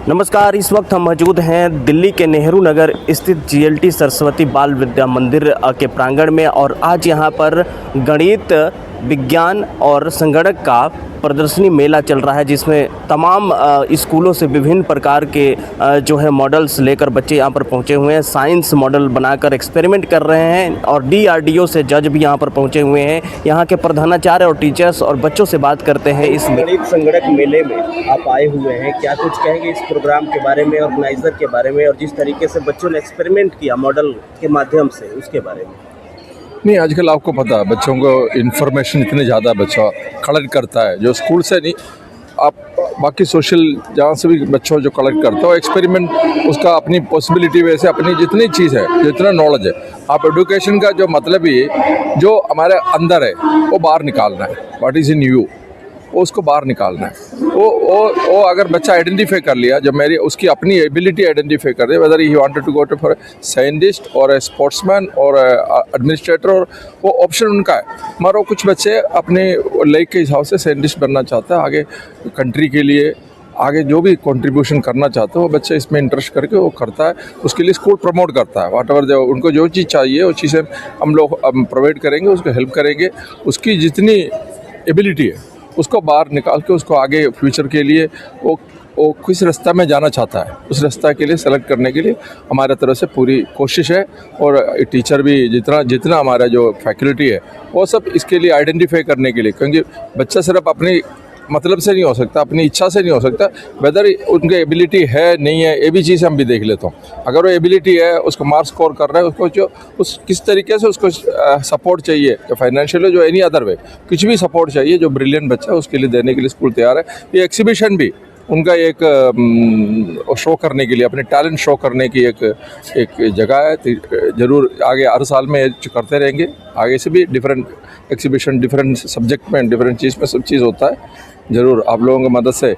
नमस्कार। इस वक्त हम मौजूद हैं दिल्ली के नेहरू नगर स्थित जीएलटी सरस्वती बाल विद्या मंदिर के प्रांगण में और आज यहां पर गणित विज्ञान और संगणक का प्रदर्शनी मेला चल रहा है, जिसमें तमाम स्कूलों से विभिन्न प्रकार के जो है मॉडल्स लेकर बच्चे यहां पर पहुंचे हुए हैं। साइंस मॉडल बनाकर एक्सपेरिमेंट कर रहे हैं और डीआरडीओ से जज भी यहां पर पहुंचे हुए हैं। यहां के प्रधानाचार्य और टीचर्स और बच्चों से बात करते हैं। इस गणित संगणक मेले में आप आए हुए हैं, क्या कुछ कहेंगे इस प्रोग्राम के बारे में, ऑर्गेनाइजर के बारे में और जिस तरीके से बच्चों ने एक्सपेरिमेंट किया मॉडल के माध्यम से, उसके बारे में? नहीं, आजकल आपको पता है बच्चों को इन्फॉर्मेशन इतनी ज़्यादा बच्चा कलेक्ट करता है, जो स्कूल से नहीं, आप बाकी सोशल जहाँ से भी बच्चों जो कलेक्ट करता है एक्सपेरिमेंट, उसका अपनी पॉसिबिलिटी वैसे अपनी जितनी चीज़ है, जितना नॉलेज है, आप एजुकेशन का जो मतलब ही जो हमारे अंदर है वो बाहर निकालना है। व्हाट इज़ इन यू, वो उसको बाहर निकालना है। वो अगर बच्चा आइडेंटिफाई कर लिया, जब मेरी उसकी अपनी एबिलिटी आइडेंटिफाई कर दे, whether he wanted to go to for scientist और ए स्पोर्ट्समैन और एडमिनिस्ट्रेटर, और वो ऑप्शन उनका है। मगर वो कुछ बच्चे अपने लाइफ के हिसाब से साइंटिस्ट बनना चाहते हैं, आगे कंट्री के लिए आगे जो भी कंट्रीब्यूशन करना चाहते हो वो बच्चे इसमें इंटरेस्ट करके वो करता है। उसके लिए स्कूल प्रमोट करता है। वाट एवर उनको जो चीज़ चाहिए वो चीज़ें हम लोग प्रोवाइड करेंगे, उसको हेल्प करेंगे। उसकी जितनी एबिलिटी है उसको बाहर निकाल के उसको आगे फ्यूचर के लिए वो किस रास्ता में जाना चाहता है, उस रास्ता के लिए सेलेक्ट करने के लिए हमारे तरफ से पूरी कोशिश है। और टीचर भी जितना हमारा जो फैकल्टी है वो सब इसके लिए आइडेंटिफाई करने के लिए, क्योंकि बच्चा सिर्फ अपनी मतलब से नहीं हो सकता, अपनी इच्छा से नहीं हो सकता, वेदर उनकी एबिलिटी है नहीं है, ये भी चीज़ हम भी देख लेता हूँ। अगर वो एबिलिटी है, उसको मार्क्स स्कोर कर रहा है, उसको जो किस तरीके से उसको सपोर्ट चाहिए, जो फाइनेंशियल जो एनी अदर वे कुछ भी सपोर्ट चाहिए, जो ब्रिलियंट बच्चा है उसके लिए देने के लिए स्कूल तैयार है। ये एक्सिबिशन भी उनका एक शो करने के लिए, अपने टैलेंट शो करने की एक जगह है। ज़रूर आगे हर साल में करते रहेंगे, आगे से भी डिफरेंट एक्सिबिशन डिफरेंट सब्जेक्ट में डिफरेंट चीज़ में सब चीज़ होता है। ज़रूर आप लोगों की मदद से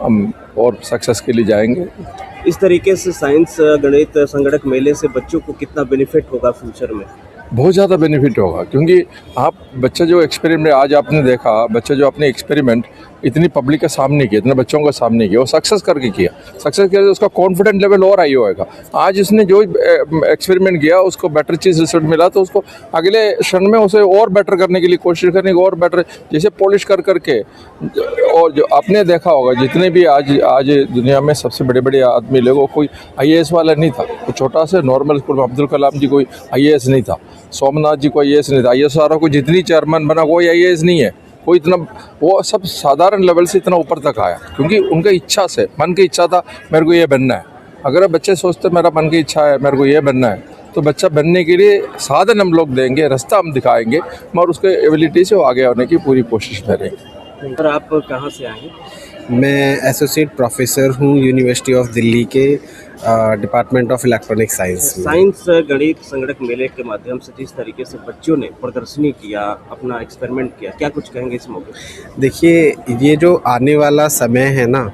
हम और सक्सेस के लिए जाएंगे। इस तरीके से साइंस गणित संगणक मेले से बच्चों को कितना बेनिफिट होगा फ्यूचर में? बहुत ज़्यादा बेनिफिट होगा, क्योंकि आप बच्चा जो एक्सपेरिमेंट आज आपने देखा, बच्चा जो अपने एक्सपेरिमेंट इतनी पब्लिक के सामने किया, इतने बच्चों के सामने किया, वो सक्सेस करके किया, सक्सेस किया तो उसका कॉन्फिडेंट लेवल और हाई होएगा। आज उसने जो एक्सपेरिमेंट किया उसको बेटर चीज़ रिजल्ट मिला, तो उसको अगले क्षण में उसे और बेटर करने के लिए कोशिश करने की, और बेटर जैसे पॉलिश कर करके। और जो आपने देखा होगा जितने भी आज दुनिया में सबसे बड़े बड़े आदमी लोगों, कोई IAS वाला नहीं था, वो छोटा से नॉर्मल स्कूल में अब्दुल कलाम जी कोई IAS नहीं था, सोमनाथ जी कोई IAS नहीं था, IAS वाला को जितनी चेयरमैन बना कोई IAS नहीं है, कोई इतना, वो सब साधारण लेवल से इतना ऊपर तक आया, क्योंकि उनका इच्छा से, मन की इच्छा था मेरे को ये बनना है। अगर बच्चे सोचते मेरा मन की इच्छा है मेरे को ये बनना है, तो बच्चा बनने के लिए साधन हम लोग देंगे, रास्ता हम दिखाएंगे, मगर उसके एबिलिटी से वो आगे आने की पूरी कोशिश करेंगे। सर, आप कहाँ से आए हैं? मैं एसोसिएट प्रोफेसर हूँ यूनिवर्सिटी ऑफ दिल्ली के डिपार्टमेंट ऑफ इलेक्ट्रॉनिक साइंस में। साइंस गणित संगणक मेले के माध्यम से जिस तरीके से बच्चों ने प्रदर्शनी किया, अपना एक्सपेरिमेंट किया, क्या कुछ कहेंगे इस मौके पर? देखिए, ये जो आने वाला समय है ना,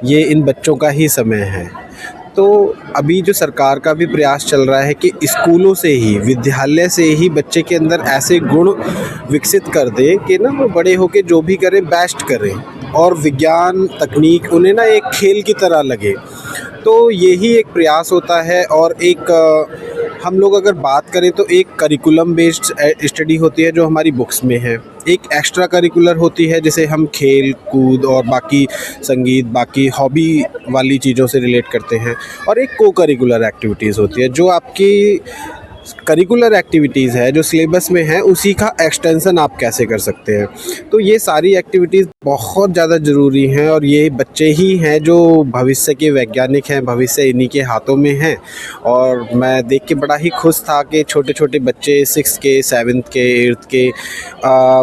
ये इन बच्चों का ही समय है। तो अभी जो सरकार का भी प्रयास चल रहा है कि स्कूलों से ही, विद्यालय से ही बच्चे के अंदर ऐसे गुण विकसित कर दे कि ना वो बड़े होके जो भी करें बेस्ट करें, और विज्ञान तकनीक उन्हें ना एक खेल की तरह लगे। तो यही एक प्रयास होता है। और एक हम लोग अगर बात करें तो एक करिकुलम बेस्ड स्टडी होती है जो हमारी बुक्स में है, एक एक्स्ट्रा करिकुलर होती है जिसे हम खेल कूद और बाकी संगीत, बाकी हॉबी वाली चीज़ों से रिलेट करते हैं, और एक को करिकुलर एक्टिविटीज़ होती है जो आपकी करिकुलर एक्टिविटीज़ है, जो सिलेबस में है, उसी का एक्सटेंशन आप कैसे कर सकते हैं। तो ये सारी एक्टिविटीज़ बहुत ज़्यादा ज़रूरी हैं, और ये बच्चे ही हैं जो भविष्य के वैज्ञानिक हैं, भविष्य इन्हीं के हाथों में है। और मैं देख के बड़ा ही खुश था कि छोटे छोटे बच्चे 6th के, 7th के, 8th के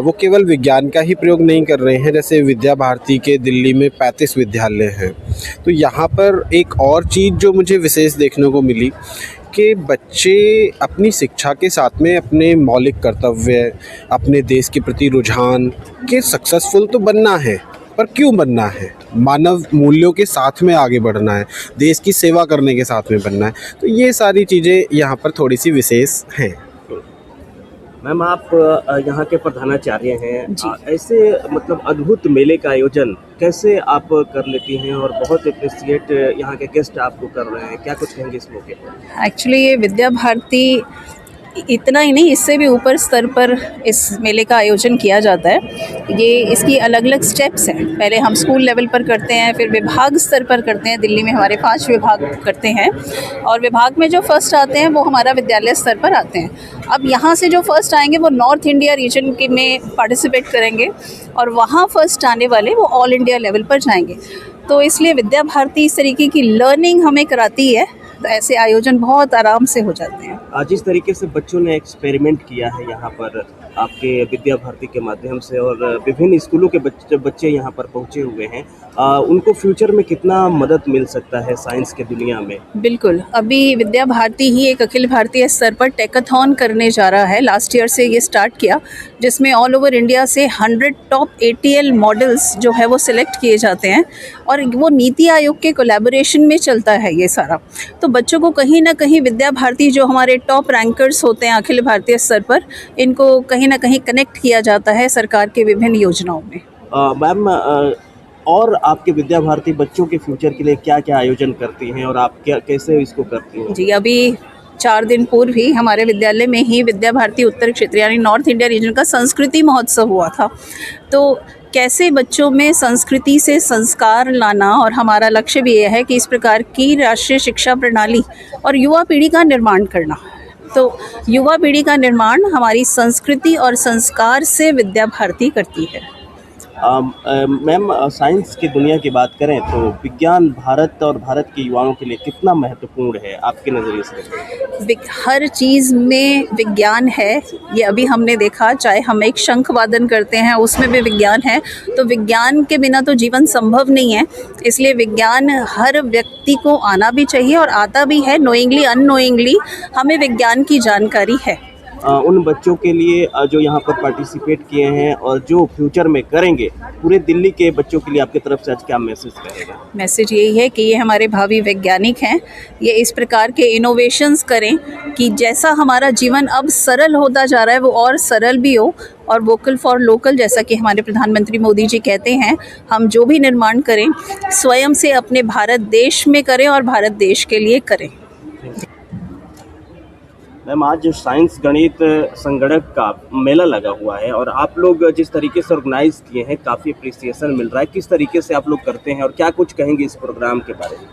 वो केवल विज्ञान का ही प्रयोग नहीं कर रहे हैं। जैसे विद्या भारती के दिल्ली में 35 विद्यालय हैं, तो यहाँ पर एक और चीज़ जो मुझे विशेष देखने को मिली कि बच्चे अपनी शिक्षा के साथ में अपने मौलिक कर्तव्य, अपने देश के प्रति रुझान के सक्सेसफुल तो बनना है, पर क्यों बनना है? मानव मूल्यों के साथ में आगे बढ़ना है, देश की सेवा करने के साथ में बनना है। तो ये सारी चीज़ें यहाँ पर थोड़ी सी विशेष हैं। मैम आप यहाँ के प्रधानाचार्य हैं। जी। ऐसे मतलब अद्भुत मेले का आयोजन कैसे आप कर लेती हैं और बहुत अप्रिशिएट यहाँ के गेस्ट आपको कर रहे हैं, क्या कुछ कहेंगे इस मौके पर? एक्चुअली ये विद्या भारती इतना ही नहीं, इससे भी ऊपर स्तर पर इस मेले का आयोजन किया जाता है। ये इसकी अलग अलग स्टेप्स हैं। पहले हम स्कूल लेवल पर करते हैं, फिर विभाग स्तर पर करते हैं। दिल्ली में हमारे 5 विभाग करते हैं और विभाग में जो फर्स्ट आते हैं वो हमारा विद्यालय स्तर पर आते हैं। अब यहाँ से जो फर्स्ट आएंगे वो नॉर्थ इंडिया रीजन के में पार्टिसिपेट करेंगे और वहाँ फर्स्ट आने वाले वो ऑल इंडिया लेवल पर जाएंगे। तो इसलिए विद्या भारती इस तरीके की लर्निंग हमें कराती है, तो ऐसे आयोजन बहुत आराम से हो जाते हैं। जिस तरीके से बच्चों ने एक्सपेरिमेंट किया है यहाँ पर आपके विद्या भारती के माध्यम से और विभिन्न स्कूलों के बच्चे यहाँ पर पहुँचे हुए हैं, उनको फ्यूचर में कितना मदद मिल सकता है साइंस के दुनिया में? बिल्कुल, अभी विद्या भारती ही एक अखिल भारतीय स्तर पर टेकाथॉन करने जा रहा है। लास्ट ईयर से ये स्टार्ट किया, जिसमें ऑल ओवर इंडिया से 100 टॉप ATL मॉडल्स जो है वो सिलेक्ट किए जाते हैं और वो नीति आयोग के कोलैबोरेशन में चलता है ये सारा। तो बच्चों को कहीं ना कहीं विद्या भारती जो हमारे टॉप रैंकर्स होते हैं अखिल भारतीय स्तर पर, इनको कहीं ना कहीं कनेक्ट किया जाता है सरकार के विभिन्न योजनाओं में। मैम और आपके विद्या भारती बच्चों के फ्यूचर के लिए क्या क्या आयोजन करती हैं और आप क्या कैसे इसको करती हैं? जी, अभी 4 दिन पूर्व ही हमारे विद्यालय में ही विद्या भारती उत्तर क्षेत्र यानी नॉर्थ इंडिया रीजन का संस्कृति महोत्सव हुआ था। तो कैसे बच्चों में संस्कृति से संस्कार लाना, और हमारा लक्ष्य भी यह है कि इस प्रकार की राष्ट्रीय शिक्षा प्रणाली और युवा पीढ़ी का निर्माण करना। तो युवा पीढ़ी का निर्माण हमारी संस्कृति और संस्कार से विद्या भारती करती है। मैम साइंस की दुनिया की बात करें तो विज्ञान भारत और भारत के युवाओं के लिए कितना महत्वपूर्ण है आपके नज़रिए से? हर चीज़ में विज्ञान है, ये अभी हमने देखा। चाहे हम एक शंख वादन करते हैं उसमें भी विज्ञान है, तो विज्ञान के बिना तो जीवन संभव नहीं है। इसलिए विज्ञान हर व्यक्ति को आना भी चाहिए और आता भी है। नोइंगली अननोइंगली हमें विज्ञान की जानकारी है। उन बच्चों के लिए जो यहाँ पर पार्टिसिपेट किए हैं और जो फ्यूचर में करेंगे, पूरे दिल्ली के बच्चों के लिए आपकी तरफ से आज क्या मैसेज रहेगा? मैसेज यही है कि ये हमारे भावी वैज्ञानिक हैं। ये इस प्रकार के इनोवेशंस करें कि जैसा हमारा जीवन अब सरल होता जा रहा है वो और सरल भी हो। और वोकल फॉर लोकल, जैसा कि हमारे प्रधानमंत्री मोदी जी कहते हैं, हम जो भी निर्माण करें स्वयं से अपने भारत देश में करें और भारत देश के लिए करें। मैम आज जो साइंस गणित संगणक का मेला लगा हुआ है और आप लोग जिस तरीके से ऑर्गेनाइज किए हैं, काफ़ी अप्रिसिएशन मिल रहा है। किस तरीके से आप लोग करते हैं और क्या कुछ कहेंगे इस प्रोग्राम के बारे में?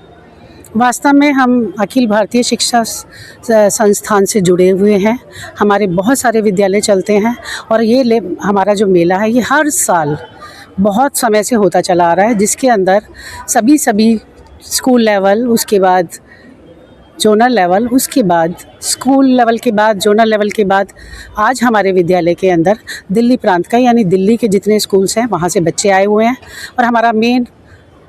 वास्तव में हम अखिल भारतीय शिक्षा संस्थान से जुड़े हुए हैं। हमारे बहुत सारे विद्यालय चलते हैं और ये हमारा जो मेला है ये हर साल बहुत समय से होता चला आ रहा है, जिसके अंदर सभी स्कूल लेवल, उसके बाद जोनल लेवल, उसके बाद स्कूल लेवल के बाद जोनल लेवल के बाद आज हमारे विद्यालय के अंदर दिल्ली प्रांत का यानी दिल्ली के जितने स्कूल्स हैं वहाँ से बच्चे आए हुए हैं। और हमारा मेन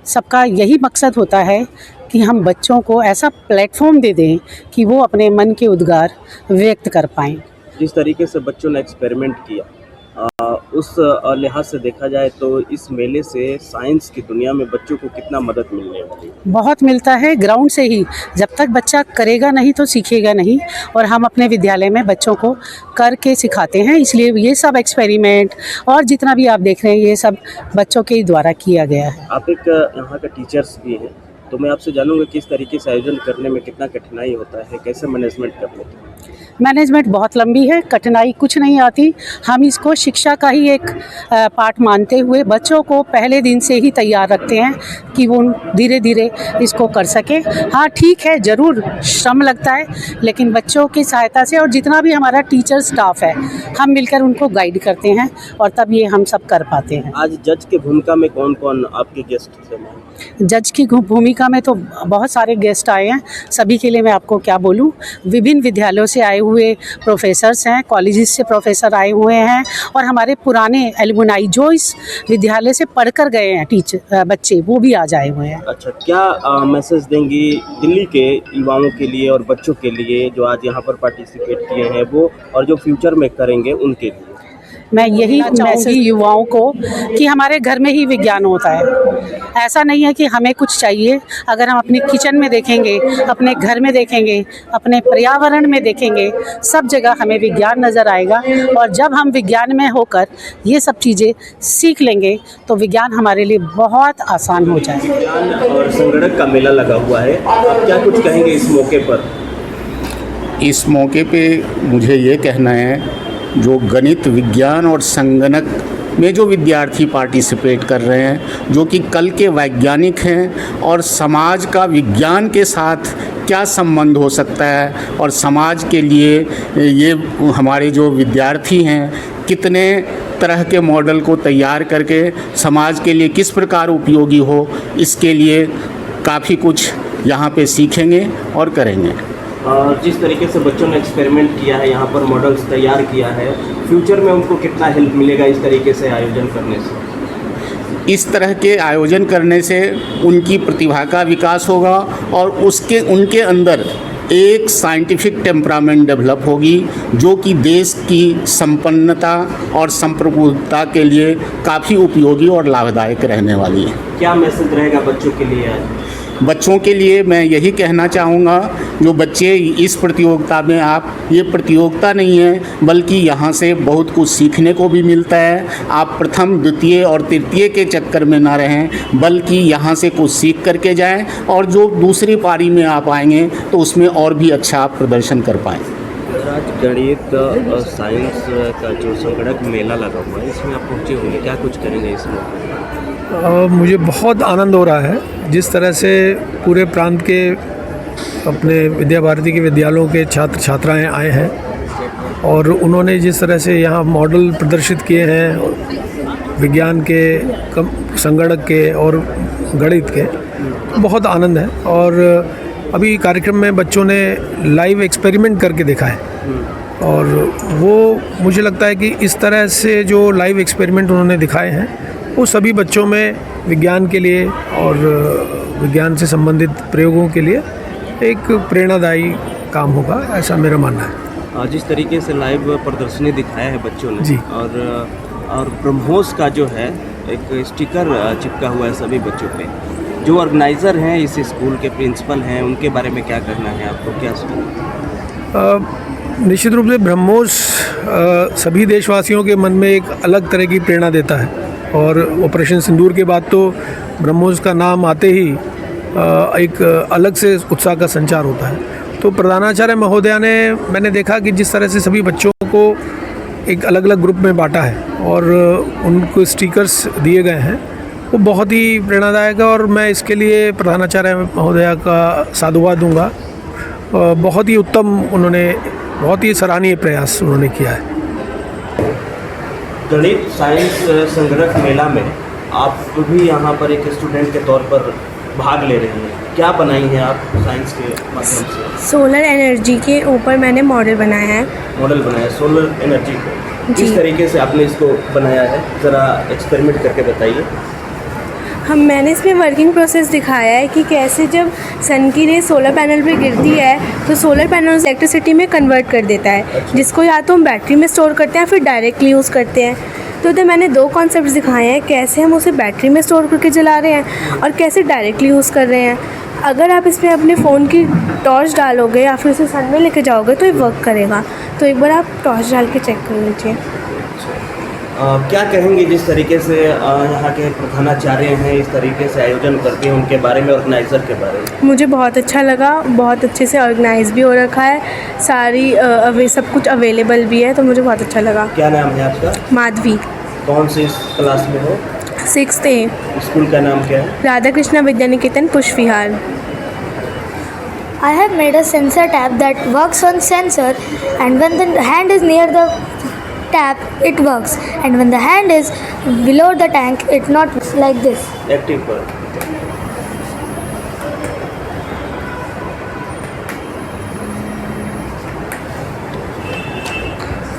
सबका यही मकसद होता है कि हम बच्चों को ऐसा प्लेटफॉर्म दे दें कि वो अपने मन के उद्गार व्यक्त कर पाएँ। जिस तरीके से बच्चों ने एक्सपेरिमेंट किया, उस लिहाज से देखा जाए तो इस मेले से साइंस की दुनिया में बच्चों को कितना मदद मिलने वाली है? बहुत मिलता है। ग्राउंड से ही जब तक बच्चा करेगा नहीं तो सीखेगा नहीं, और हम अपने विद्यालय में बच्चों को करके सिखाते हैं। इसलिए ये सब एक्सपेरिमेंट और जितना भी आप देख रहे हैं ये सब बच्चों के द्वारा किया गया है। आप एक यहाँ का टीचर्स भी हैं, तो मैं आपसे जानूंगा किस तरीके से आयोजन करने में कितना कठिनाई होता है, कैसे मैनेजमेंट कर लेते हैं? मैनेजमेंट बहुत लंबी है, कठिनाई कुछ नहीं आती। हम इसको शिक्षा का ही एक पार्ट मानते हुए बच्चों को पहले दिन से ही तैयार रखते हैं कि वो धीरे धीरे इसको कर सके। हाँ ठीक है, ज़रूर श्रम लगता है, लेकिन बच्चों की सहायता से और जितना भी हमारा टीचर स्टाफ है हम मिलकर उनको गाइड करते हैं और तब ये हम सब कर पाते हैं। आज जज की भूमिका में कौन कौन आपके गेस्ट थे? जज की भूमिका में तो बहुत सारे गेस्ट आए हैं, सभी के लिए मैं आपको क्या बोलूं। विभिन्न विद्यालयों से आए हुए प्रोफेसर्स हैं, कॉलेजेस से प्रोफेसर आए हुए हैं और हमारे पुराने एलुमनाई जो इस विद्यालय से पढ़कर गए हैं टीचर बच्चे, वो भी आज आए हुए हैं। अच्छा, क्या मैसेज देंगी दिल्ली के युवाओं के लिए और बच्चों के लिए जो आज यहाँ पर पार्टिसिपेट किए हैं वो, और जो फ्यूचर में करेंगे उनके लिए? मैं यही चाहूँगी युवाओं को कि हमारे घर में ही विज्ञान होता है। ऐसा नहीं है कि हमें कुछ चाहिए। अगर हम अपने किचन में देखेंगे, अपने घर में देखेंगे, अपने पर्यावरण में देखेंगे, सब जगह हमें विज्ञान नज़र आएगा। और जब हम विज्ञान में होकर ये सब चीज़ें सीख लेंगे तो विज्ञान हमारे लिए बहुत आसान हो जाएगा। विज्ञान और संगणक का मेला लगा हुआ है, आप क्या कुछ कहेंगे इस मौके पर? इस मौके पे मुझे ये कहना है, जो गणित, विज्ञान और संगणक में जो विद्यार्थी पार्टिसिपेट कर रहे हैं, जो कि कल के वैज्ञानिक हैं, और समाज का विज्ञान के साथ क्या संबंध हो सकता है और समाज के लिए ये हमारे जो विद्यार्थी हैं कितने तरह के मॉडल को तैयार करके समाज के लिए किस प्रकार उपयोगी हो, इसके लिए काफ़ी कुछ यहाँ पे सीखेंगे और करेंगे। जिस तरीके से बच्चों ने एक्सपेरिमेंट किया है, यहाँ पर मॉडल्स तैयार किया है, फ्यूचर में उनको कितना हेल्प मिलेगा इस तरीके से आयोजन करने से? इस तरह के आयोजन करने से उनकी प्रतिभा का विकास होगा और उनके अंदर एक साइंटिफिक टेम्परामेंट डेवलप होगी, जो कि देश की संपन्नता और संप्रभुता के लिए काफ़ी उपयोगी और लाभदायक रहने वाली है। क्या मैसेज रहेगा बच्चों के लिए आज? बच्चों के लिए मैं यही कहना चाहूँगा, जो बच्चे इस प्रतियोगिता में, ये प्रतियोगिता नहीं है बल्कि यहाँ से बहुत कुछ सीखने को भी मिलता है। आप प्रथम, द्वितीय और तृतीय के चक्कर में ना रहें, बल्कि यहाँ से कुछ सीख करके जाएं और जो दूसरी पारी में आप आएंगे तो उसमें और भी अच्छा आप प्रदर्शन कर पाएँ। आज गणित और साइंस का जो संगणक मेला लगा हुआ है, इसमें आप पहुँचे होंगे, क्या कुछ करेंगे इसमें? मुझे बहुत आनंद हो रहा है जिस तरह से पूरे प्रांत के अपने विद्या भारती के विद्यालयों के छात्र छात्राएं आए हैं और उन्होंने जिस तरह से यहाँ मॉडल प्रदर्शित किए हैं विज्ञान के, संगणक के और गणित के, बहुत आनंद है। और अभी कार्यक्रम में बच्चों ने लाइव एक्सपेरिमेंट करके देखा है और वो मुझे लगता है कि इस तरह से जो लाइव एक्सपेरिमेंट उन्होंने दिखाए हैं वो सभी बच्चों में विज्ञान के लिए और विज्ञान से संबंधित प्रयोगों के लिए एक प्रेरणादायी काम होगा, ऐसा मेरा मानना है। जिस तरीके से लाइव प्रदर्शनी दिखाया है बच्चों ने जी। और ब्रह्मोस का जो है एक स्टिकर चिपका हुआ है सभी बच्चों पे, जो ऑर्गेनाइज़र हैं इस स्कूल के, प्रिंसिपल हैं, उनके बारे में क्या कहना है आपको, क्या सोचते? निश्चित रूप से ब्रह्मोस सभी देशवासियों के मन में एक अलग तरह की प्रेरणा देता है और ऑपरेशन सिंदूर के बाद तो ब्रह्मोस का नाम आते ही एक अलग से उत्साह का संचार होता है। तो प्रधानाचार्य महोदया ने, मैंने देखा कि जिस तरह से सभी बच्चों को एक अलग अलग ग्रुप में बांटा है और उनको स्टिकर्स दिए गए हैं, वो बहुत ही प्रेरणादायक है और मैं इसके लिए प्रधानाचार्य महोदया का साधुवाद दूंगा। बहुत ही उत्तम, उन्होंने बहुत ही सराहनीय प्रयास उन्होंने किया है। गणित साइंस संगणक मेला में आप भी यहाँ पर एक स्टूडेंट के तौर पर भाग ले रही हैं, क्या बनाई हैं आप साइंस के माध्यम से? सोलर एनर्जी के ऊपर मैंने मॉडल बनाया है। मॉडल बनाया सोलर एनर्जी को, किस तरीके से आपने इसको बनाया है, ज़रा एक्सपेरिमेंट करके बताइए। मैंने इसमें वर्किंग प्रोसेस दिखाया है कि कैसे जब सन की रे सोलर पैनल पे गिरती है तो सोलर पैनल इलेक्ट्रिसिटी में कन्वर्ट कर देता है, जिसको या तो हम बैटरी में स्टोर करते हैं फिर डायरेक्टली यूज़ करते हैं। तो मैंने दो कॉन्सेप्ट दिखाए हैं, कैसे हम उसे बैटरी में स्टोर करके जला रहे हैं और कैसे डायरेक्टली यूज़ कर रहे हैं। अगर आप इसमें अपने फ़ोन की टॉर्च डालोगे या फिर उसे सन में लेके जाओगे तो ये वर्क करेगा। तो एक बार आप टॉर्च डाल के चेक कर लीजिए। क्या कहेंगे जिस तरीके से यहाँ के प्रधानाचार्य हैं इस तरीके से आयोजन करते हैं, उनके बारे में, ऑर्गेनाइज़र के बारे में? मुझे बहुत अच्छा लगा, बहुत अच्छे से ऑर्गेनाइज भी हो रखा है, सारी सब कुछ अवेलेबल भी है, तो मुझे बहुत अच्छा लगा। क्या नाम है आपका? माधवी। कौन सी क्लास में हो? 6th A। स्कूल का नाम क्या है? राधा कृष्णा विद्या निकेतन पुष्प विहार। I have made a sensor tab that works on sensor, and when the hand is near the tap it works, and when the hand is below the tank it not works, like this. Active पर।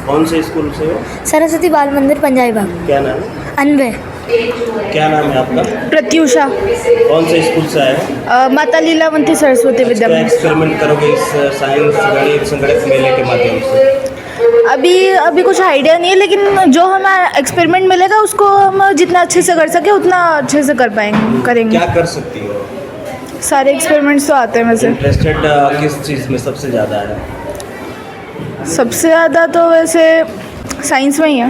कौन से school से हो? सरस्वती बाल मंदिर पंजाबी बाग। क्या नाम है? अनवे। क्या नाम है आपका? प्रत्युषा। कौन से स्कूल से आए हैं? माता लीलावंती सरस्वती विद्या क्या एक्सपेरिमेंट करोगे इस साइंस गणित संगणक मेले के माध्यम से? अभी कुछ आइडिया नहीं है, लेकिन जो हमें एक्सपेरिमेंट मिलेगा उसको हम जितना अच्छे से कर सके उतना अच्छे से करेंगे। क्या कर सकती हो? सारे एक्सपेरिमेंट्स तो आते हैं वैसे। इंटरेस्टेड किस चीज़ में सबसे ज़्यादा है? सबसे ज़्यादा तो वैसे साइंस में ही है।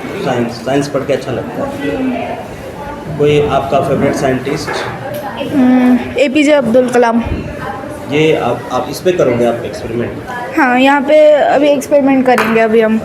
साइंस पढ़ के अच्छा लगता है। कोई आपका favourite scientist? APJ Abdul Kalam. ये आप इस पे करोगे आप एक्सपेरिमेंट? हाँ, यहाँ पे अभी एक्सपेरिमेंट करेंगे अभी हम।